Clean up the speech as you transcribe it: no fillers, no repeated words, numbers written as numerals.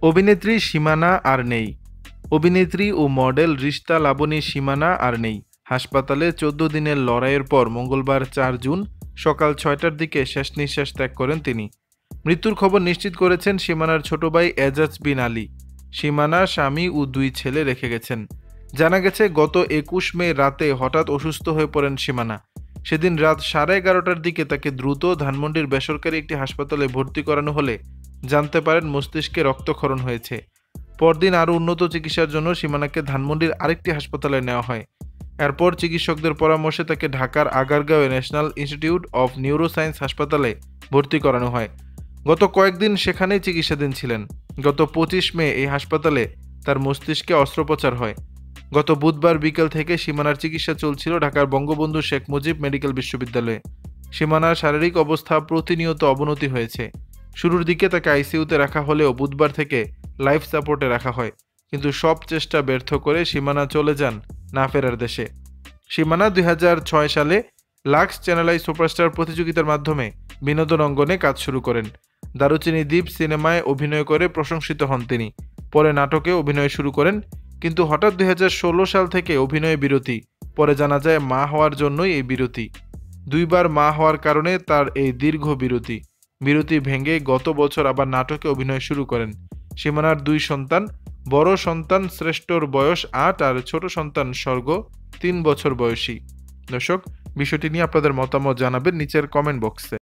অভিনেত্রী সীমানা আর নেই। অভিনেত্রী ও মডেল রিশতা লাবণী সীমানা আর নেই। হাসপাতালে 14 দিনের লড়াইয়ের পর মঙ্গলবার 4 জুন সকাল 6টার দিকে শেষ নিঃশ্বাস ত্যাগ করেন তিনি। মৃত্যুর খবর নিশ্চিত করেছেন সীমানার ছোট ভাই এজাজ বিন আলী। সীমানা স্বামী ও 2 ছেলে রেখে গেছেন। জানা গেছে গত 21 মে রাতে হঠাৎ অসুস্থ হয়ে পড়েন সীমানা। সেদিন রাত 11:30টার দিকে তাকে দ্রুত ধানমন্ডির বেসরকারি একটি হাসপাতালে ভর্তি করানো হলে জানতে পারেন মস্তিষ্কে রক্তক্ষরণ হয়েছে। পরদিন আরও উন্নত চিকিৎসার জন্য সীমানাকে ধানমন্ডির আরেকটি হাসপাতালে নেওয়া হয়। এরপর চিকিৎসকদের পরামর্শে তাকে ঢাকার আগারগাঁওয়ে ন্যাশনাল ইনস্টিটিউট অফ নিউরোসায়েন্স হাসপাতালে ভর্তি করানো হয়। গত কয়েকদিন সেখানেই চিকিৎসাধীন ছিলেন। গত 25 মে এই হাসপাতালে তার মস্তিষ্কে অস্ত্রোপচার হয়। গত বুধবার বিকেল থেকে সীমানার চিকিৎসা চলছিল ঢাকার বঙ্গবন্ধু শেখ মুজিব মেডিকেল বিশ্ববিদ্যালয়ে। সীমানার শারীরিক অবস্থা প্রতিনিয়ত অবনতি হয়েছে। শুরুর দিকে তাকে আইসিইউতে রাখা হলেও বুধবার থেকে লাইফ সাপোর্টে রাখা হয়, কিন্তু সব চেষ্টা ব্যর্থ করে সীমানা চলে যান না ফেরার দেশে। সীমানা 2006 সালে লাক্স চ্যানেল আই সুপারস্টার প্রতিযোগিতার মাধ্যমে বিনোদন অঙ্গনে কাজ শুরু করেন। দারুচিনি দ্বীপ সিনেমায় অভিনয় করে প্রশংসিত হন তিনি। পরে নাটকে অভিনয় শুরু করেন, কিন্তু হঠাৎ 2016 সাল থেকে অভিনয়ে বিরতি। পরে জানা যায় মা হওয়ার জন্যই এই বিরতি। 2বার মা হওয়ার কারণে তার এই দীর্ঘ বিরতি ভেঙে গত বছর আবার নাটকে অভিনয় শুরু করেন। সীমানার 2 সন্তান, বড় সন্তান শ্রেষ্ঠর বয়স 8 আর ছোট সন্তান স্বর্গ 3 বছর বয়সী। দর্শক, বিষয়টি নিয়ে আপনাদের মতামত জানাবেন নিচের কমেন্ট বক্সে।